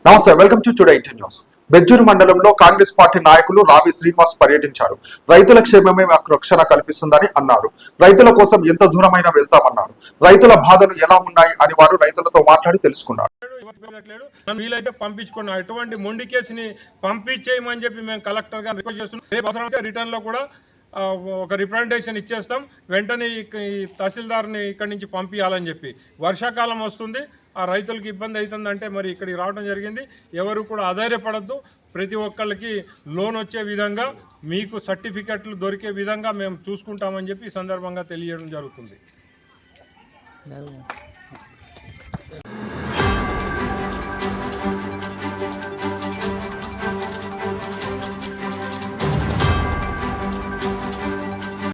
నమస్తే, welcome to today 18 news. Bejjur మండలంలో Congress party నాయకులు రావి శ్రీనివాస్ పర్యటించారు. రైతుల క్షేమమే మాకు రక్షణ కల్పిస్తుందని అన్నారు. రైతుల కోసం ఎంత దూరమైనా వెళ్తామన్నారు. రైతుల బాధలు ఎలా ఉన్నాయి అని వారు రైతులతో మాట్లాడి తెలుసుకున్నారు. వీలైతే పంపించుకున్నాం. ఎటువంటి మొండి కేసుని పంపించేయమని చెప్పి మేము కలెక్టర్ గారు రిక్వెస్ట్ చేస్తున్నాం. రేపు అవసరమైతే రిటర్న్ లో కూడా ఒక రిప్రజెంటేషన్ ఇచ్చేస్తాం. వెంటనే ఈ తహసీల్దార్ని ఇక్కడి నుంచి పంపించాలని చెప్పి. వర్షాకాలం వస్తుంది, ఆ రైతులకు ఇబ్బంది అవుతుందంటే మరి ఇక్కడికి రావడం జరిగింది. ఎవరు కూడా అధైర్యపడద్దు. ప్రతి ఒక్కళ్ళకి లోన్ వచ్చే విధంగా, మీకు సర్టిఫికెట్లు దొరికే విధంగా మేము చూసుకుంటామని చెప్పి ఈ సందర్భంగా తెలియజేయడం జరుగుతుంది.